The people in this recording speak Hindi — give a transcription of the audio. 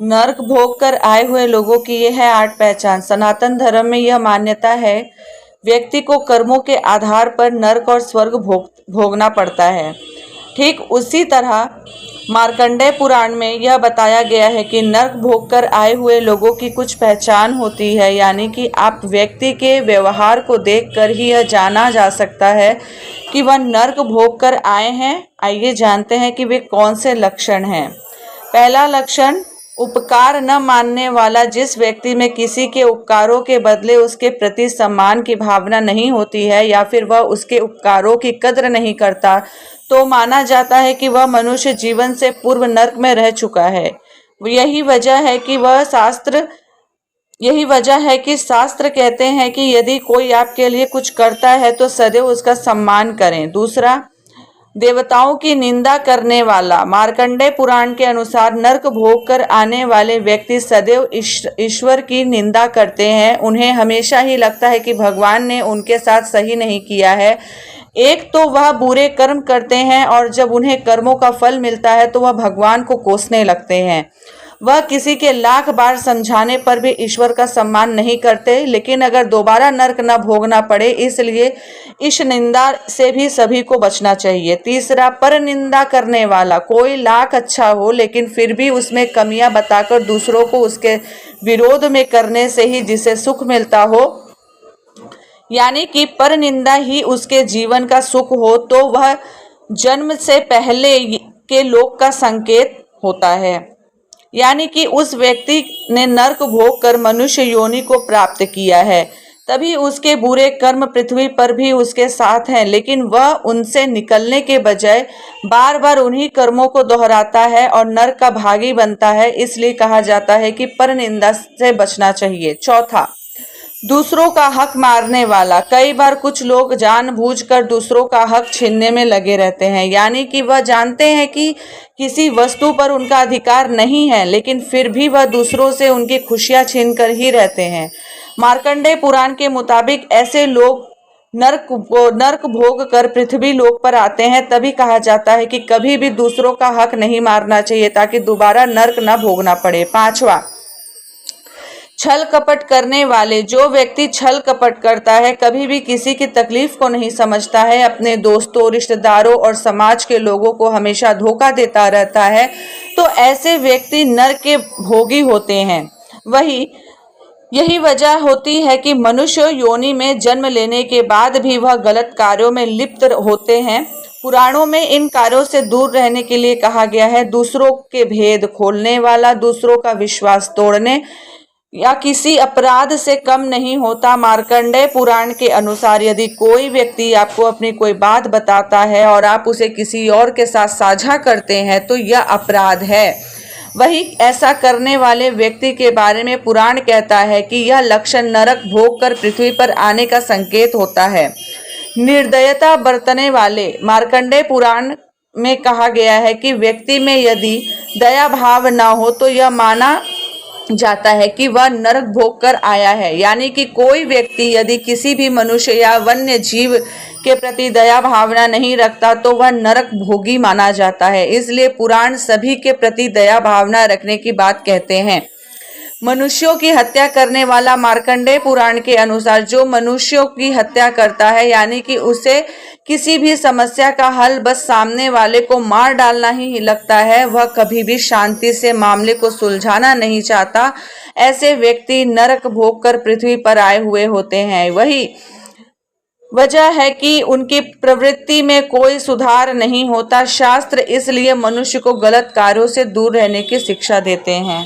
नर्क भोग कर आए हुए लोगों की यह है 8 पहचान। सनातन धर्म में यह मान्यता है व्यक्ति को कर्मों के आधार पर नर्क और स्वर्ग भोगना पड़ता है। ठीक उसी तरह मार्कंडेय पुराण में यह बताया गया है कि नर्क भोग कर आए हुए लोगों की कुछ पहचान होती है, यानी कि आप व्यक्ति के व्यवहार को देखकर ही यह जाना जा सकता है कि वह नर्क भोग कर आए हैं। आइए जानते हैं कि वे कौन से लक्षण हैं। पहला लक्षण, उपकार न मानने वाला। जिस व्यक्ति में किसी के उपकारों के बदले उसके प्रति सम्मान की भावना नहीं होती है या फिर वह उसके उपकारों की कद्र नहीं करता, तो माना जाता है कि वह मनुष्य जीवन से पूर्व नर्क में रह चुका है। यही वजह है कि शास्त्र कहते हैं कि यदि कोई आपके लिए कुछ करता है तो सदैव उसका सम्मान करें। दूसरा, देवताओं की निंदा करने वाला। मार्कंडेय पुराण के अनुसार नर्क भोग कर आने वाले व्यक्ति सदैव ईश्वर की निंदा करते हैं। उन्हें हमेशा ही लगता है कि भगवान ने उनके साथ सही नहीं किया है। एक तो वह बुरे कर्म करते हैं और जब उन्हें कर्मों का फल मिलता है तो वह भगवान को कोसने लगते हैं। वह किसी के लाख बार समझाने पर भी ईश्वर का सम्मान नहीं करते, लेकिन अगर दोबारा नर्क न भोगना पड़े इसलिए इस निंदा से भी सभी को बचना चाहिए। तीसरा, पर निंदा करने वाला। कोई लाख अच्छा हो लेकिन फिर भी उसमें कमियां बताकर दूसरों को उसके विरोध में करने से ही जिसे सुख मिलता हो, यानी कि पर निंदा ही उसके जीवन का सुख हो, तो वह जन्म से पहले के लोक का संकेत होता है। यानी कि उस व्यक्ति ने नर्क भोग कर मनुष्य योनि को प्राप्त किया है, तभी उसके बुरे कर्म पृथ्वी पर भी उसके साथ हैं, लेकिन वह उनसे निकलने के बजाय बार बार उन्हीं कर्मों को दोहराता है और नर्क का भागी बनता है। इसलिए कहा जाता है कि पर निंदा से बचना चाहिए। चौथा, दूसरों का हक मारने वाला। कई बार कुछ लोग जानबूझकर दूसरों का हक छीनने में लगे रहते हैं, यानी कि वह जानते हैं कि किसी वस्तु पर उनका अधिकार नहीं है, लेकिन फिर भी वह दूसरों से उनकी खुशियां छीनकर ही रहते हैं। मार्कंडेय पुराण के मुताबिक ऐसे लोग नर्क भोग कर पृथ्वी लोक पर आते हैं। तभी कहा जाता है कि कभी भी दूसरों का हक नहीं मारना चाहिए ताकि दोबारा नर्क न भोगना पड़े। पांचवा, छल कपट करने वाले। जो व्यक्ति छल कपट करता है कभी भी किसी की तकलीफ को नहीं समझता है, अपने दोस्तों, रिश्तेदारों और समाज के लोगों को हमेशा धोखा देता रहता है, तो ऐसे व्यक्ति नर्क के भोगी होते हैं। यही वजह होती है कि मनुष्य योनि में जन्म लेने के बाद भी वह गलत कार्यों में लिप्त होते हैं। पुराणों में इन कार्यों से दूर रहने के लिए कहा गया है। दूसरों के भेद खोलने वाला दूसरों का विश्वास तोड़ने या किसी अपराध से कम नहीं होता। मार्कंडेय पुराण के अनुसार यदि कोई व्यक्ति आपको अपनी कोई बात बताता है और आप उसे किसी और के साथ साझा करते हैं तो यह अपराध है। वही ऐसा करने वाले व्यक्ति के बारे में पुराण कहता है कि यह लक्षण नरक भोग कर पृथ्वी पर आने का संकेत होता है। निर्दयता बरतने वाले। मार्कंडेय पुराण में कहा गया है कि व्यक्ति में यदि दया भाव न हो तो यह माना जाता है कि वह नरक भोग कर आया है। यानी कि कोई व्यक्ति यदि किसी भी मनुष्य या वन्य जीव के प्रति दया भावना नहीं रखता तो वह नरक भोगी माना जाता है। इसलिए पुराण सभी के प्रति दया भावना रखने की बात कहते हैं। मनुष्यों की हत्या करने वाला। मार्कंडेय पुराण के अनुसार जो मनुष्यों की हत्या करता है, यानी कि उसे किसी भी समस्या का हल बस सामने वाले को मार डालना ही लगता है, वह कभी भी शांति से मामले को सुलझाना नहीं चाहता। ऐसे व्यक्ति नरक भोग कर पृथ्वी पर आए हुए होते हैं। वही वजह है कि उनकी प्रवृत्ति में कोई सुधार नहीं होता। शास्त्र इसलिए मनुष्य को गलत कार्यों से दूर रहने की शिक्षा देते हैं।